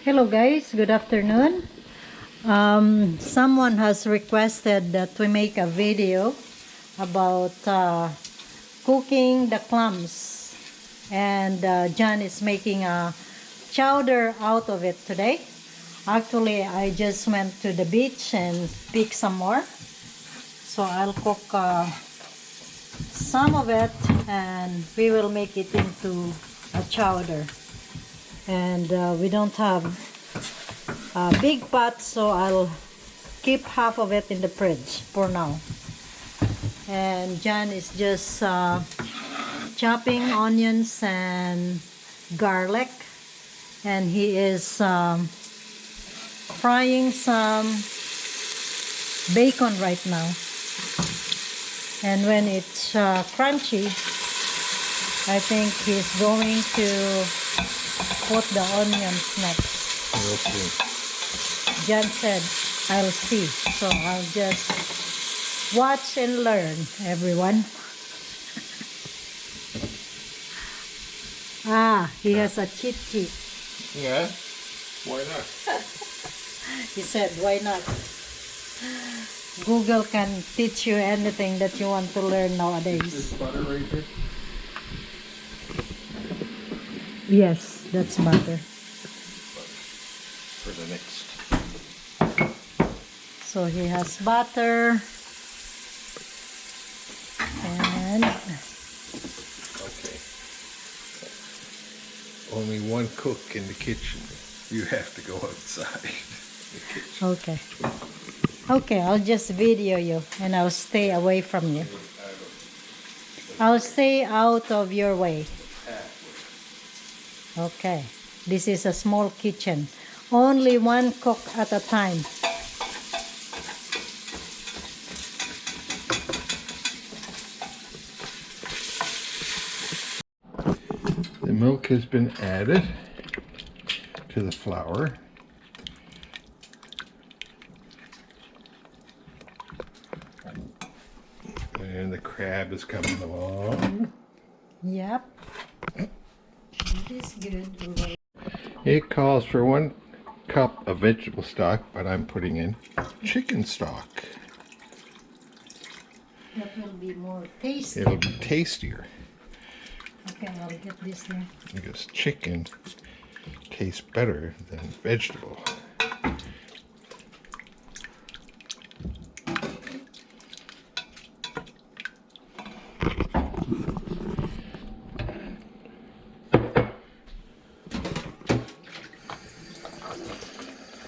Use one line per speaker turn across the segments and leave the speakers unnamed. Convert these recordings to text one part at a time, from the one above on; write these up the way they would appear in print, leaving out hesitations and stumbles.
Hello guys, good afternoon. Someone has requested that we make a video about cooking the clams, and John is making a chowder out of it today. Actually, I just went to the beach and picked some more, so I'll cook some of it and we will make it into a chowder. And we don't have a big pot, so I'll keep half of it in the fridge for now. And John is just chopping onions and garlic, and he is frying some bacon right now. And when it's crunchy, I think he's going to put the onions next.
Okay.
John said, I'll see. So I'll just watch and learn, everyone. He has a cheat sheet.
Yeah? Why not?
He said, why not? Google can teach you anything that you want to learn nowadays.
Is this butter right here?
Yes, that's butter.
For the next.
So he has butter and
Okay. Only one cook in the kitchen. You have to go outside the kitchen.
okay. Okay, I'll just video you and I'll stay away from you. I'll stay out of your way. Okay. This is a small kitchen. Only one cook at a time.
The milk has been added to the flour. And the crab is coming along.
Yep. It is good.
It calls for 1 cup of vegetable stock, but I'm putting in chicken stock.
That will be more tasty.
It'll be tastier
Okay, I'll get this here.
because chicken tastes better than vegetable.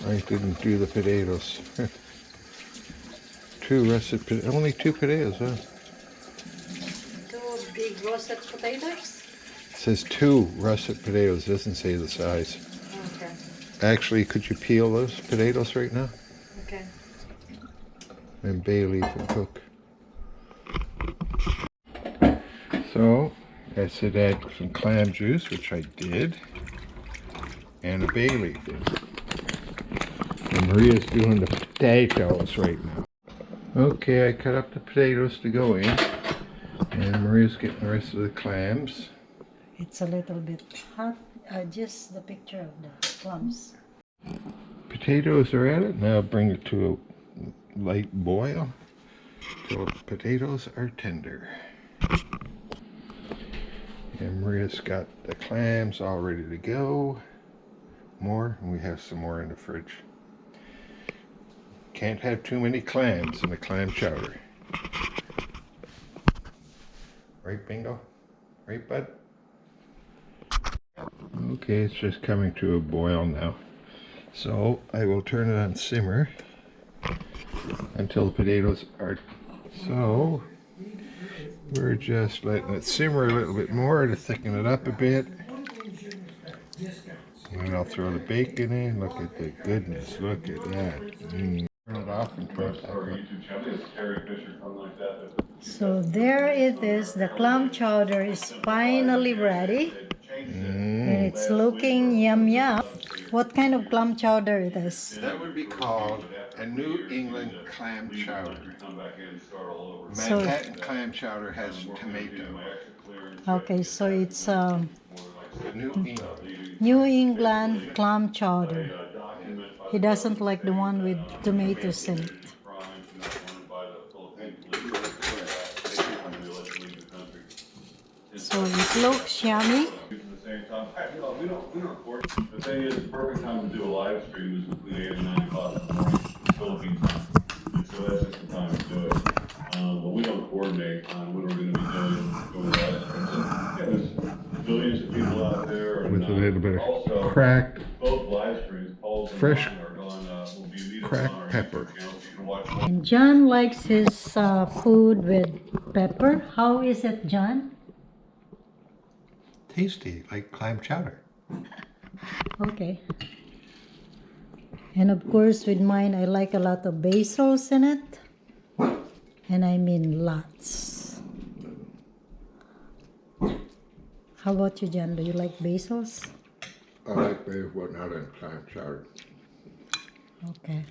I didn't do the potatoes. Only two potatoes, huh?
2 big roasted potatoes.
It says 2 russet potatoes, it doesn't say the size.
Okay.
Actually, could you peel those potatoes right now?
Okay.
And bay leaf and cook. So, I said add some clam juice, which I did, and a bay leaf. And Maria's doing the potatoes right now. Okay, I cut up the potatoes to go in, and Maria's getting the rest of the clams.
It's a little bit hot. Just the picture of the clams.
Potatoes are at it. Now bring it to a light boil till the potatoes are tender. And Maria's got the clams all ready to go. More, and we have some more in the fridge. Can't have too many clams in the clam chowder. Right, Bingo? Right, bud? Okay, it's just coming to a boil now. So I will turn it on simmer until the potatoes are... So we're just letting it simmer a little bit more to thicken it up a bit. And I'll throw the bacon in. Look at the goodness. Look at that. Turn it off and turn it back on.
So there it is. The clam chowder is finally ready. And it's looking yum yum. What kind of clam chowder it is?
That would be called a New England Clam Chowder.
So,
Manhattan Clam Chowder has tomato.
okay, so it's New England Clam Chowder. He doesn't like the one with tomatoes in it. So it looks yummy.
The thing is, the perfect time to do a live stream is between 8 and 9 o'clock in the morning, Philippine time. And so that's just the time to do it. But we don't coordinate on when we're going to be doing live streams. And, yeah, there's billions of people out there. And,
with a little bit of
also,
cracked,
both live streams, Paul's and
fresh
mine are on, will be immediately
cracked
on our
pepper.
YouTube channel, so you can watch.
And John likes his food with pepper. How is it, John?
Tasty, like clam chowder.
Okay. And of course with mine, I like a lot of basils in it. And I mean lots. How about you, John? Do you like basils?
I like basil, but not in clam chowder.
Okay.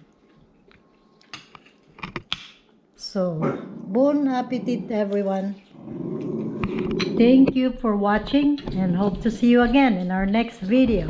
So, bon appetit, everyone. Thank you for watching and hope to see you again in our next video.